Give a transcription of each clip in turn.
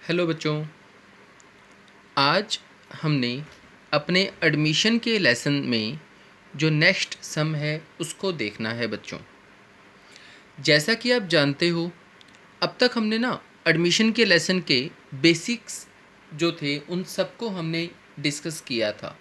Hello बच्चों, आज हमने अपने एडमिशन के लेसन में जो नेक्स्ट सम है उसको देखना है बच्चों। जैसा कि आप जानते हो, अब तक हमने ना एडमिशन के लेसन के बेसिक्स जो थे उन सबको हमने डिस्कस किया था।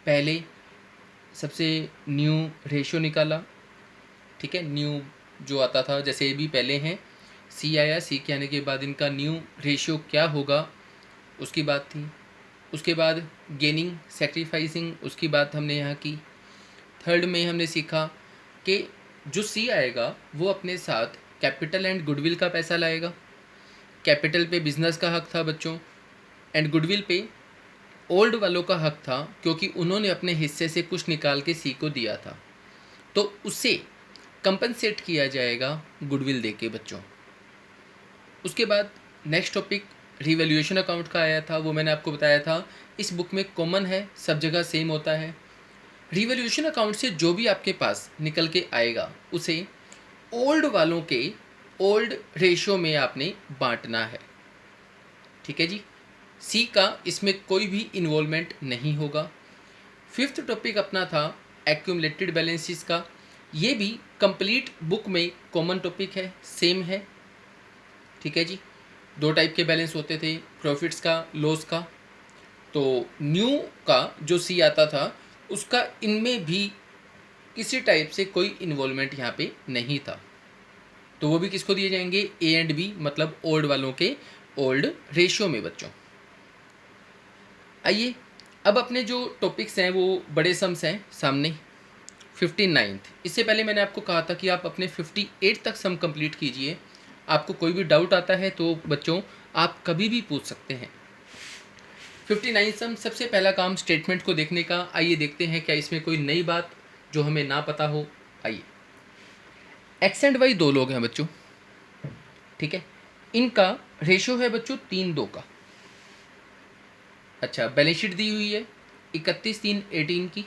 पहले सबसे न्यू रेशो निकाला, ठीक है। न्यू जो आता था, जैसे ये भी पहले हैं, सी आया, सी के आने के बाद इनका न्यू रेशियो क्या होगा उसकी बात थी। उसके बाद गेनिंग सेक्रीफाइसिंग उसकी बात हमने यहाँ की। थर्ड में हमने सीखा कि जो सी आएगा वो अपने साथ कैपिटल एंड गुडविल का पैसा लाएगा। कैपिटल पे बिजनेस का हक था बच्चों, एंड गुडविल पे ओल्ड वालों का हक था, क्योंकि उन्होंने अपने हिस्से से कुछ निकाल के सी को दिया था, तो उसे कंपनसेट किया जाएगा गुडविल दे के बच्चों। उसके बाद नेक्स्ट टॉपिक रिवैल्यूएशन अकाउंट का आया था, वो मैंने आपको बताया था इस बुक में कॉमन है, सब जगह सेम होता है। रिवैल्यूएशन अकाउंट से जो भी आपके पास निकल के आएगा उसे ओल्ड वालों के ओल्ड रेशियो में आपने बांटना है, ठीक है जी। सी का इसमें कोई भी इन्वॉल्वमेंट नहीं होगा। फिफ्थ टॉपिक अपना था एक्यूमुलेटेड बैलेंसेस का, ये भी कंप्लीट बुक में कॉमन टॉपिक है, सेम है, ठीक है जी। दो टाइप के बैलेंस होते थे, प्रॉफिट्स का, लॉस का। तो न्यू का जो सी आता था उसका इनमें भी किसी टाइप से कोई इन्वॉल्वमेंट यहाँ पे नहीं था, तो वो भी किसको दिए जाएंगे, ए एंड बी, मतलब ओल्ड वालों के ओल्ड रेशियो में बच्चों। आइए अब अपने जो टॉपिक्स हैं वो बड़े सम्स हैं सामने। 59th, इससे पहले मैंने आपको कहा था कि आप अपने 58 तक सम कंप्लीट कीजिए। आपको कोई भी डाउट आता है तो बच्चों आप कभी भी पूछ सकते हैं। 59 सम, सबसे पहला काम स्टेटमेंट को देखने का। आइए देखते हैं क्या इसमें कोई नई बात जो हमें ना पता हो। आइए, एक्स एंड वाई दो लोग हैं बच्चों, ठीक है। इनका रेशियो है बच्चों 3:2 का। अच्छा, बैलेंस शीट दी हुई है 31/3/18 की,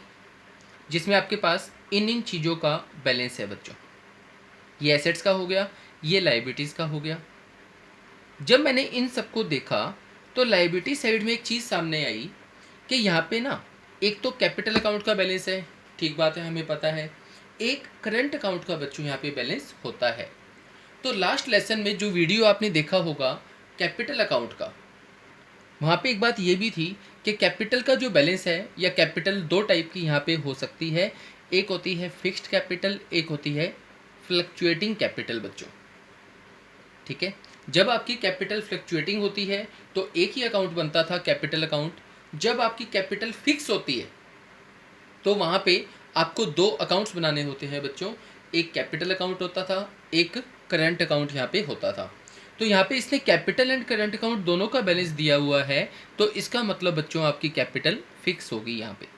जिसमें आपके पास इन चीज़ों का बैलेंस है बच्चों। ये एसेट्स का हो गया, ये लाइबिलिटीज़ का हो गया। जब मैंने इन सबको देखा तो लाइबिलिटी साइड में एक चीज़ सामने आई कि यहाँ पे ना एक तो कैपिटल अकाउंट का बैलेंस है, ठीक बात है, हमें पता है। एक करंट अकाउंट का बच्चों यहाँ पे बैलेंस होता है। तो लास्ट लेसन में जो वीडियो आपने देखा होगा कैपिटल अकाउंट का, वहाँ पे एक बात ये भी थी कि कैपिटल का जो बैलेंस है, या कैपिटल दो टाइप की यहाँ पे हो सकती है। एक होती है फिक्स्ड कैपिटल, एक होती है फ्लक्चुएटिंग कैपिटल बच्चों, ठीक है। जब आपकी कैपिटल फ्लक्चुएटिंग होती है तो एक ही अकाउंट बनता था, कैपिटल अकाउंट। जब आपकी कैपिटल फिक्स होती है तो वहाँ पे आपको दो अकाउंट्स बनाने होते हैं बच्चों। एक कैपिटल अकाउंट होता था, एक करंट अकाउंट यहाँ पे होता था। तो यहाँ पे इसने कैपिटल एंड करंट अकाउंट दोनों का बैलेंस दिया हुआ है, तो इसका मतलब बच्चों आपकी कैपिटल फिक्स होगी यहाँ पे।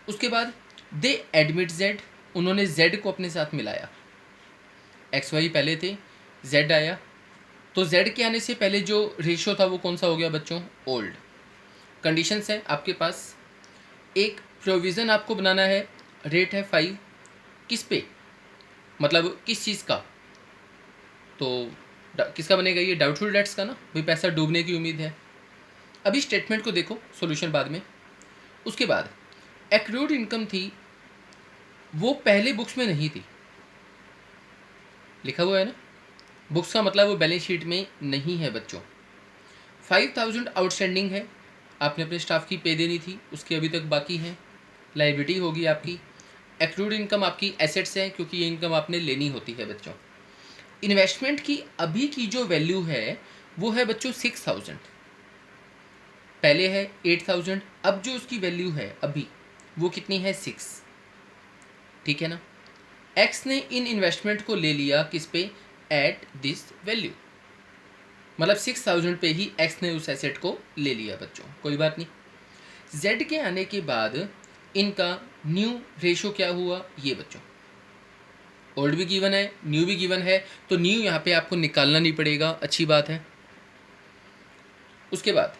उसके बाद दे एडमिट जेड, उन्होंने जेड को अपने साथ मिलाया। एक्स वाई पहले थे, जेड आया, तो जेड के आने से पहले जो रेशियो था वो कौन सा हो गया बच्चों, ओल्ड। कंडीशंस हैं आपके पास, एक प्रोविज़न आपको बनाना है, रेट है 5, किस पे, मतलब किस चीज़ का, तो किसका बनेगा ये, डाउटफुल डेट्स का ना, भाई पैसा डूबने की उम्मीद है। अभी स्टेटमेंट को देखो, सॉल्यूशन बाद में। उसके बाद एक्रूड इनकम थी, वो पहले बुक्स में नहीं थी, लिखा हुआ है ना, बुक्स का मतलब वो बैलेंस शीट में नहीं है बच्चों। 5000 आउटस्टैंडिंग है, आपने अपने स्टाफ की पे देनी थी, उसकी अभी तक बाकी है, लाइबिलिटी होगी आपकी। एक्रूड इनकम आपकी एसेट्स है, क्योंकि ये इनकम आपने लेनी होती है बच्चों। इन्वेस्टमेंट की अभी की जो वैल्यू है वो है बच्चों 6000, पहले है 8000, अब जो उसकी वैल्यू है अभी वो कितनी है, 6, ठीक है ना। एक्स ने इन इन्वेस्टमेंट को ले लिया किस पे, एट दिस वैल्यू, मतलब 6000 पे ही एक्स ने उस एसेट को ले लिया बच्चों, कोई बात नहीं। जेड के आने के बाद इनका न्यू रेशो क्या हुआ, ये बच्चों, ओल्ड भी गिवन है, न्यू भी गिवन है, तो न्यू यहाँ पे आपको निकालना नहीं पड़ेगा, अच्छी बात है। उसके बाद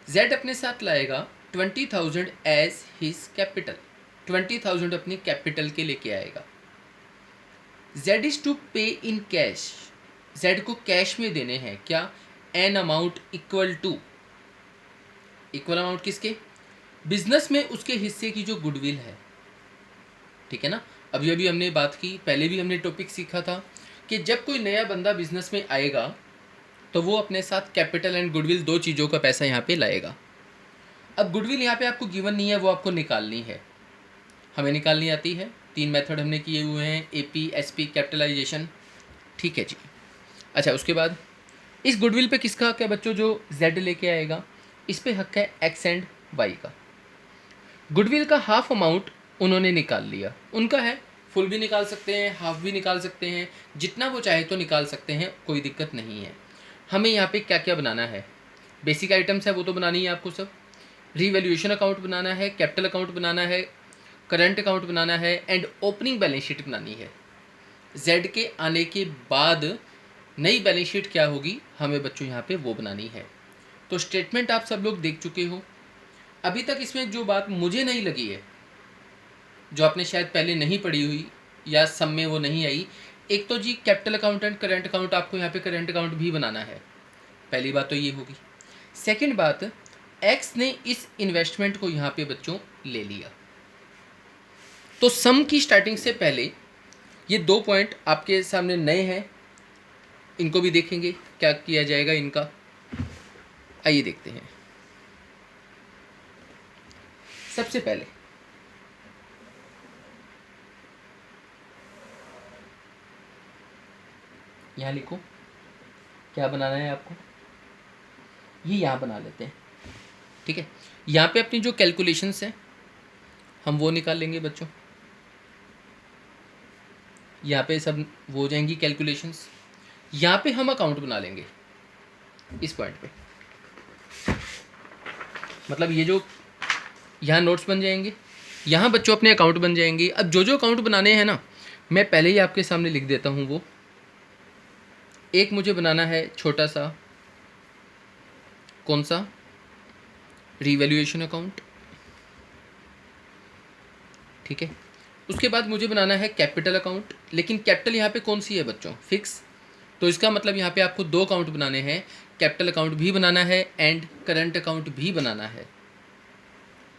जेड अपने साथ लाएगा 20,000 एज हिज कैपिटल, 20,000 अपनी कैपिटल के लेके आएगा। Z is to pay in cash, Z को कैश में देने हैं क्या, an amount equal to, equal amount किसके, बिजनेस में उसके हिस्से की जो गुडविल है, ठीक है ना। अभी अभी हमने बात की, पहले भी हमने टॉपिक सीखा था कि जब कोई नया बंदा बिजनेस में आएगा तो वो अपने साथ कैपिटल एंड गुडविल, दो चीज़ों का पैसा यहाँ पे लाएगा। अब गुडविल यहाँ पे आपको गिवन नहीं है, वो आपको निकालनी है, हमें निकालनी आती है। 3 मेथड हमने किए हुए हैं, एपी, एसपी, कैपिटलाइजेशन, ठीक है जी। अच्छा, उसके बाद इस गुडविल पे किसका हक है बच्चों, जो जेड लेके आएगा इस पे हक है एक्स एंड वाई का। गुडविल का हाफ अमाउंट उन्होंने निकाल लिया, उनका है, फुल भी निकाल सकते हैं, हाफ भी निकाल सकते हैं, जितना वो चाहे तो निकाल सकते हैं, कोई दिक्कत नहीं है। हमें यहाँ पे क्या क्या बनाना है, बेसिक आइटम्स है वो तो बनानी है आपको सब, रीवैल्यूएशन अकाउंट बनाना है, कैपिटल अकाउंट बनाना है, करंट अकाउंट बनाना है एंड ओपनिंग बैलेंस शीट बनानी है। जेड के आने के बाद नई बैलेंस शीट क्या होगी, हमें बच्चों यहाँ पे वो बनानी है। तो स्टेटमेंट आप सब लोग देख चुके हो। अभी तक इसमें जो बात मुझे नहीं लगी है, जो आपने शायद पहले नहीं पढ़ी हुई या सब में वो नहीं आई, एक तो जी capital account and current account, आपको यहाँ पे करंट अकाउंट भी बनाना है, पहली बात तो ये होगी। सेकंड बात, एक्स ने इस इन्वेस्टमेंट को यहाँ पे बच्चों ले लिया, तो सम की स्टार्टिंग से पहले ये 2 पॉइंट आपके सामने नए हैं, इनको भी देखेंगे क्या किया जाएगा इनका। आइए देखते हैं। सबसे पहले यहाँ लिखो क्या बनाना है आपको, ये यहाँ बना लेते हैं, ठीक है। यहाँ पे अपनी जो कैलकुलेशंस हैं हम वो निकाल लेंगे बच्चों, यहाँ पे सब वो हो जाएंगी कैलकुलेशंस। यहाँ पे हम अकाउंट बना लेंगे इस पॉइंट पे, मतलब ये जो यहाँ नोट्स बन जाएंगे, यहाँ बच्चों अपने अकाउंट बन जाएंगे। अब जो जो अकाउंट बनाने हैं ना, मैं पहले ही आपके सामने लिख देता हूँ। वो एक मुझे बनाना है छोटा सा, कौन सा, रीवैल्यूएशन अकाउंट, ठीक है। उसके बाद मुझे बनाना है कैपिटल अकाउंट, लेकिन कैपिटल यहाँ पे कौन सी है बच्चों, फिक्स, तो इसका मतलब यहाँ पे आपको 2 अकाउंट बनाने हैं, कैपिटल अकाउंट भी बनाना है एंड करंट अकाउंट भी बनाना है।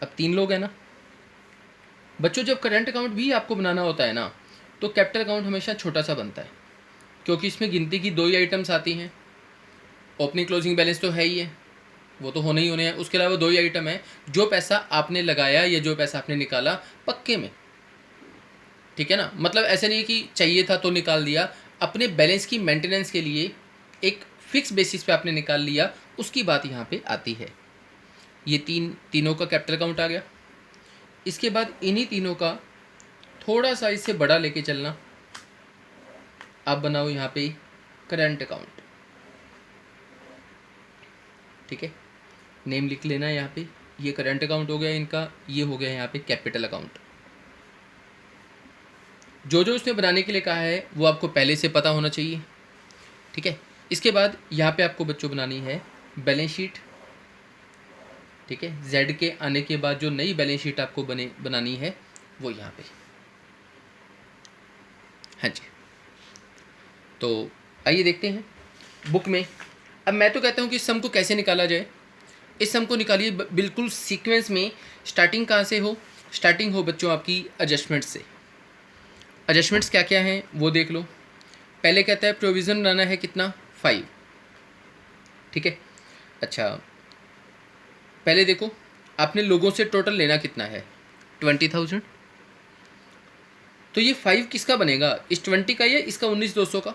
अब 3 लोग हैं ना बच्चों, जब करंट अकाउंट भी आपको बनाना होता है ना, तो कैपिटल अकाउंट हमेशा छोटा सा बनता है, क्योंकि इसमें गिनती की 2 ही आइटम्स आती हैं, ओपनिंग क्लोजिंग बैलेंस तो है ही है, वो तो होने ही होने हैं, उसके अलावा 2 ही आइटम है, जो पैसा आपने लगाया या जो पैसा आपने निकाला पक्के में, ठीक है ना। मतलब ऐसा नहीं है कि चाहिए था तो निकाल दिया, अपने बैलेंस की मेंटेनेंस के लिए एक फिक्स बेसिस पे आपने निकाल लिया, उसकी बात यहाँ पे आती है। ये तीनों का कैपिटल अकाउंट आ गया। इसके बाद इन्हीं तीनों का थोड़ा सा इससे बड़ा लेके चलना, आप बनाओ यहाँ पे करंट अकाउंट, ठीक है, नेम लिख लेना यहाँ पे, ये करंट अकाउंट हो गया इनका, ये हो गया यहाँ पे कैपिटल अकाउंट। जो जो उसने बनाने के लिए कहा है वो आपको पहले से पता होना चाहिए, ठीक है। इसके बाद यहाँ पे आपको बच्चों बनानी है बैलेंस शीट, ठीक है। जेड के आने के बाद जो नई बैलेंस शीट आपको बनानी है वो यहाँ पे, हाँ जी। तो आइए देखते हैं बुक में। अब मैं तो कहता हूँ कि इस सम को कैसे निकाला जाए। इस सम को निकालिए बिल्कुल सीक्वेंस में। स्टार्टिंग कहाँ से हो, स्टार्टिंग हो बच्चों आपकी एडजस्टमेंट से। एडजस्टमेंट्स क्या क्या हैं वो देख लो। पहले कहता है प्रोविज़न बनाना है कितना, 5, ठीक है। अच्छा, पहले देखो आपने लोगों से टोटल लेना कितना है, 20,000। तो ये 5 किसका बनेगा, इस 20 का या इसका 19,200 का।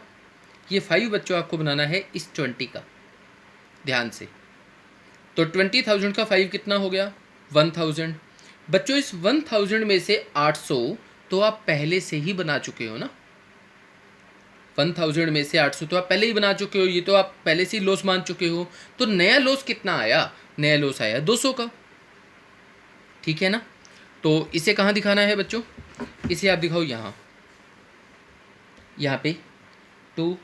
ये 5 बच्चों आपको बनाना है इस 20 का, ध्यान से। तो 20,000 का 5 कितना हो गया, 1,000। बच्चों इस 1,000 में से 800 तो आप पहले से ही बना चुके हो ना, 1,000 में से 800 तो आप पहले ही बना चुके हो, ये तो आप पहले से ही लॉस मान चुके हो। तो नया लॉस कितना आया, नया लॉस आया 200 का, ठीक है ना। तो इसे कहाँ दिखाना है बच्चों, इसे आप दिखाओ यहाँ, यहाँ पे 2,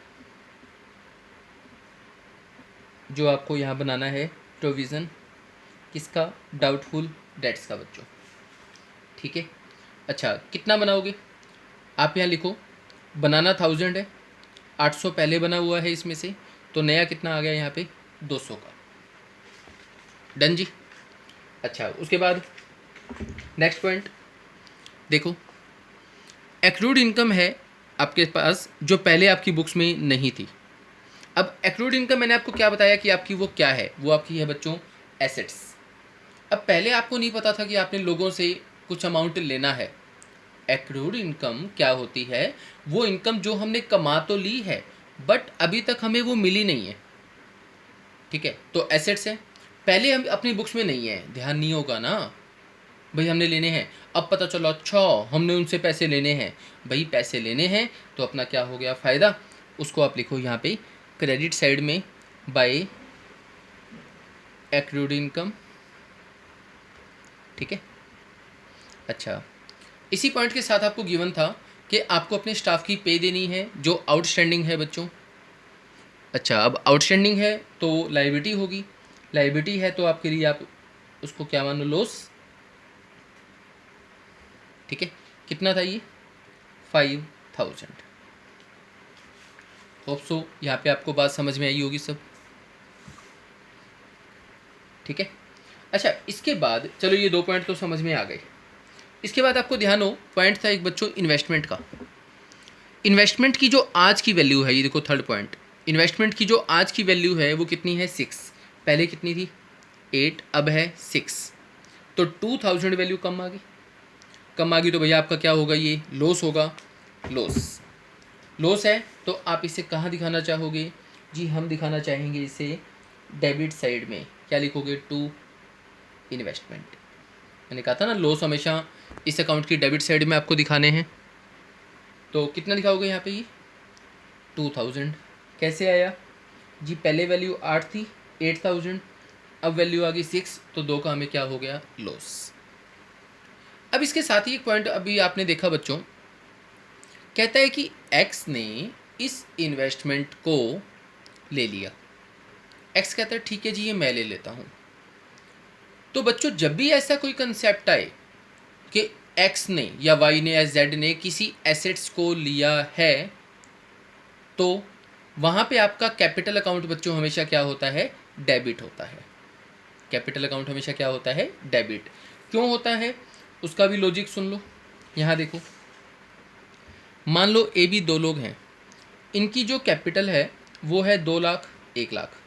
जो आपको यहाँ बनाना है प्रोविज़न किसका, डाउटफुल डेट्स का बच्चों, ठीक है। अच्छा, कितना बनाओगे आप यहाँ लिखो, बनाना 1000 है, 800 पहले बना हुआ है इसमें से, तो नया कितना आ गया यहाँ पे 200 का। डन जी। अच्छा, उसके बाद नेक्स्ट पॉइंट देखो, एक्रूड इनकम है आपके पास जो पहले आपकी बुक्स में नहीं थी। अब एक्रूड इनकम मैंने आपको क्या बताया कि आपकी वो क्या है, वो आपकी है बच्चों एसेट्स। अब पहले आपको नहीं पता था कि आपने लोगों से कुछ अमाउंट लेना है। एक्रूड इनकम क्या होती है, वो इनकम जो हमने कमा तो ली है बट अभी तक हमें वो मिली नहीं है। ठीक है, तो एसेट्स है, पहले हम अपनी बुक्स में नहीं है, ध्यान नहीं होगा ना भाई हमने लेने हैं। अब पता चलो अच्छा हमने उनसे पैसे लेने हैं, भाई पैसे लेने हैं तो अपना क्या हो गया फ़ायदा, उसको आप लिखो यहाँ पे क्रेडिट साइड में बाय एक्रूड इनकम। ठीक है। अच्छा, इसी पॉइंट के साथ आपको गिवन था कि आपको अपने स्टाफ की पे देनी है जो आउटस्टैंडिंग है बच्चों। अच्छा, अब आउटस्टैंडिंग है तो लाइबिलिटी होगी, लाइबिलिटी है तो आपके लिए आप उसको क्या मानो लॉस। ठीक है, कितना था ये 5000। होप सो यहाँ पे आपको बात समझ में आई होगी सब। ठीक है। अच्छा, इसके बाद चलो ये 2 पॉइंट तो समझ में आ गए। इसके बाद आपको ध्यान हो पॉइंट था एक बच्चों इन्वेस्टमेंट का। इन्वेस्टमेंट की जो आज की वैल्यू है, ये देखो थर्ड पॉइंट, इन्वेस्टमेंट की जो आज की वैल्यू है वो कितनी है 6, पहले कितनी थी 8, अब है 6, तो 2000 वैल्यू कम आ गई। कम आ गई तो भैया आपका क्या होगा, ये लॉस होगा। लॉस लॉस है तो आप इसे कहाँ दिखाना चाहोगे जी, हम दिखाना चाहेंगे इसे डेबिट साइड में। क्या लिखोगे, टू इन्वेस्टमेंट। मैंने कहा था ना लॉस हमेशा इस अकाउंट की डेबिट साइड में आपको दिखाने हैं। तो कितना दिखाओगे यहाँ पे, ये 2000। कैसे आया जी, पहले वैल्यू 8 थी 8000, अब वैल्यू आ गई 6, तो 2 का हमें क्या हो गया लॉस। अब इसके साथ ही एक पॉइंट अभी आपने देखा बच्चों, कहता है कि एक्स ने इस इन्वेस्टमेंट को ले लिया। एक्स कहता है ठीक है जी ये मैं ले लेता हूँ। तो बच्चों जब भी ऐसा कोई कंसेप्ट आए कि एक्स ने या वाई ने या जेड ने किसी एसेट्स को लिया है, तो वहाँ पे आपका कैपिटल अकाउंट बच्चों हमेशा क्या होता है, डेबिट होता है। कैपिटल अकाउंट हमेशा क्या होता है, डेबिट। क्यों होता है उसका भी लॉजिक सुन लो। यहाँ देखो, मान लो ए बी 2 लोग हैं, इनकी जो कैपिटल है वो है 2 लाख 1 लाख।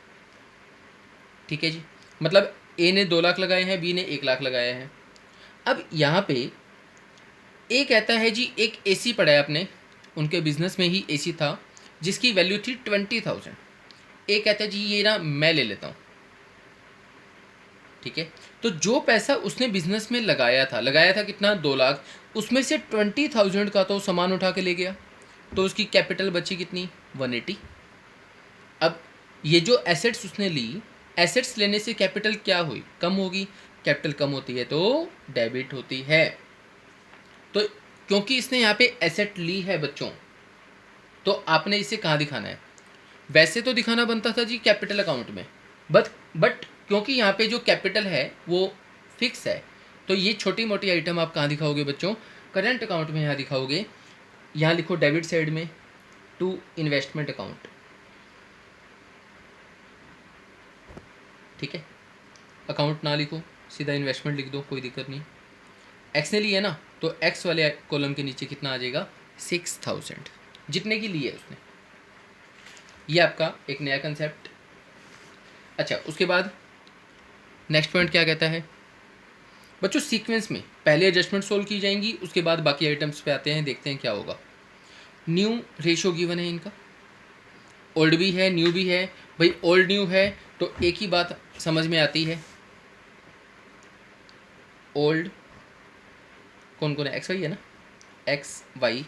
ठीक है जी, मतलब ए ने 2 लाख लगाए हैं, बी ने 1 लाख लगाया है। अब यहाँ पे ए कहता है जी एक एसी पड़ा है अपने, उनके बिजनेस में ही एसी था जिसकी वैल्यू थी 20,000। ए कहता है जी ये ना मैं ले लेता हूँ। ठीक है, तो जो पैसा उसने बिजनेस में लगाया था कितना 2 लाख, उसमें से 20,000 का तो सामान उठा के ले गया, तो उसकी कैपिटल बची कितनी 180। अब ये जो एसेट्स उसने ली, एसेट्स लेने से कैपिटल क्या हुई, कम होगी। कैपिटल कम होती है तो डेबिट होती है। तो क्योंकि इसने यहाँ पे एसेट ली है बच्चों, तो आपने इसे कहाँ दिखाना है, वैसे तो दिखाना बनता था जी कैपिटल अकाउंट में, बट क्योंकि यहाँ पे जो कैपिटल है वो फिक्स है, तो ये छोटी मोटी आइटम आप कहाँ दिखाओगे बच्चों, करंट अकाउंट में यहाँ दिखाओगे। यहाँ लिखो डेबिट साइड में टू इन्वेस्टमेंट अकाउंट। ठीक है, अकाउंट ना लिखो, सीधा इन्वेस्टमेंट लिख दो, कोई दिक्कत नहीं। एक्स ने लिया ना, तो एक्स वाले कॉलम के नीचे कितना आ जाएगा 6000, जितने की ली है उसने। ये आपका एक नया कंसेप्ट। अच्छा, उसके बाद नेक्स्ट पॉइंट क्या कहता है बच्चों, सीक्वेंस में पहले एडजस्टमेंट सोल्व की जाएंगी, उसके बाद बाकी आइटम्स पे आते हैं, देखते हैं क्या होगा। न्यू रेशो गिवन है इनका, ओल्ड भी है न्यू भी है। भाई ओल्ड न्यू है तो एक ही बात समझ में आती है, ओल्ड कौन कौन है, एक्स वाई है ना, एक्स वाई,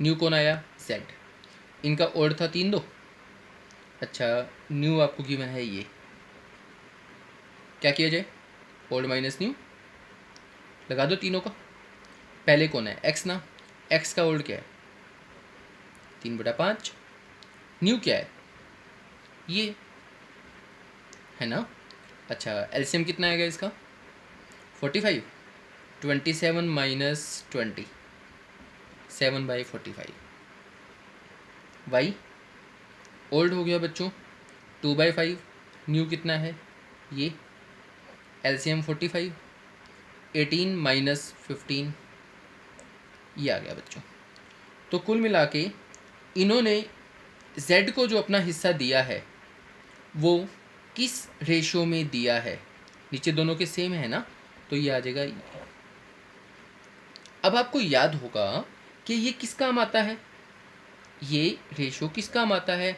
न्यू कौन आया जेड। इनका ओल्ड था 3 2। अच्छा, न्यू आपको गिवन है ये, क्या किया जाए, ओल्ड माइनस न्यू लगा दो तीनों का। पहले कौन है एक्स ना, एक्स का ओल्ड क्या है 3/5, न्यू क्या है ये है ना। अच्छा, एलसीएम कितना आएगा इसका 45, 27 माइनस 20, 7/45। वाई ओल्ड हो गया बच्चों 2/5, न्यू कितना है ये, एलसीएम 45, 18 माइनस 15, ये आ गया बच्चों। तो कुल मिला के इन्होंने z को जो अपना हिस्सा दिया है वो किस रेशो में दिया है, नीचे दोनों के सेम है ना, तो ये आ जाएगा ये। अब आपको याद होगा कि ये किस काम आता है, ये रेशो किस काम आता है।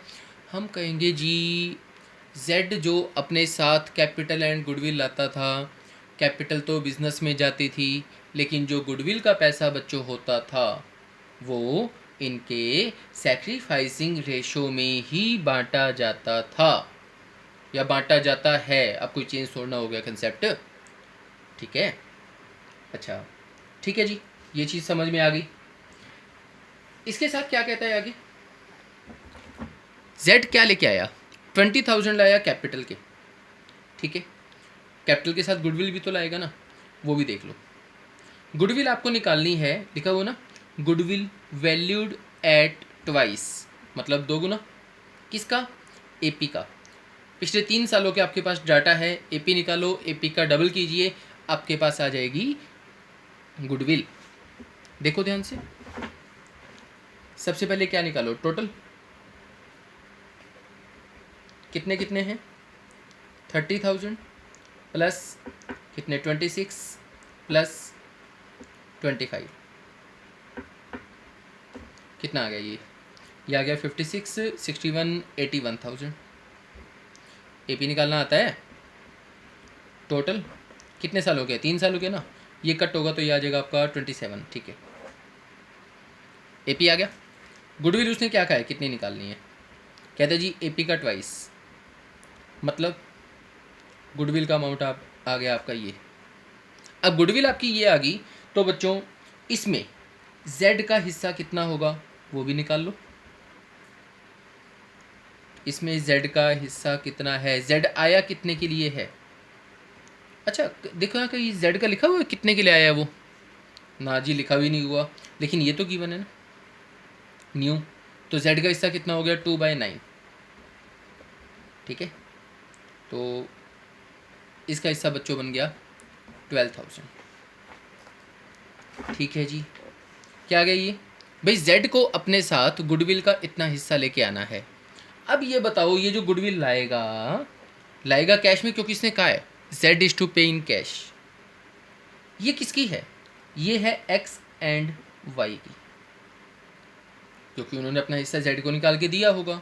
हम कहेंगे जी z जो अपने साथ कैपिटल एंड गुडविल लाता था, कैपिटल तो बिजनेस में जाती थी, लेकिन जो गुडविल का पैसा बच्चों होता था वो इनके सैक्रिफाइसिंग रेशो में ही बांटा जाता था या बांटा जाता है। अब कोई चेंज छोड़ना हो गया कंसेप्ट, ठीक है। अच्छा ठीक है जी, ये चीज़ समझ में आ गई। इसके साथ क्या कहता है आगे, z क्या लेके आया, 20,000 लाया कैपिटल के, ठीक है। कैपिटल के साथ गुडविल भी तो लाएगा ना, वो भी देख लो। गुडविल आपको निकालनी है, लिखा हुआ ना, गुडविल वैल्यूड एट ट्वाइस, मतलब दो गुना किसका, एपी का। पिछले 3 सालों के आपके पास डाटा है, एपी निकालो, एपी का डबल कीजिए, आपके पास आ जाएगी गुडविल। देखो ध्यान से, सबसे पहले क्या निकालो, टोटल कितने कितने हैं, 30,000 प्लस कितने 26 प्लस 25, कितना आ गया ये आ गया 56, 61, 81,000। एपी निकालना आता है, टोटल कितने साल हो गए, 3 साल हो गए ना, ये कट होगा तो ये आ जाएगा आपका 27, ठीक है। एपी आ गया। गुडविल उसने क्या कहा है कितनी निकालनी है, कहते जी एपी का ट्वाइस, मतलब गुडविल का अमाउंट आप आ गया आपका ये। अब गुडविल आपकी ये आ गई, तो बच्चों इसमें z का हिस्सा कितना होगा वो भी निकाल लो। इसमें z का हिस्सा कितना है, z आया कितने के लिए है, अच्छा देखो यहाँ कहीं z का लिखा हुआ है कितने के लिए आया है वो, ना जी लिखा भी नहीं हुआ, लेकिन ये तो गिवन है ना न्यू, तो z का हिस्सा कितना हो गया 2/9, ठीक है। तो इसका हिस्सा बच्चों बन गया 12,000, ठीक है जी। क्या आ गया ये, भाई z को अपने साथ गुडविल का इतना हिस्सा लेके आना है। अब ये बताओ ये जो गुडविल लाएगा कैश में, क्योंकि इसने कहा है z is to pay in cash, ये किसकी है, ये है x एंड y की, क्योंकि उन्होंने अपना हिस्सा z को निकाल के दिया होगा।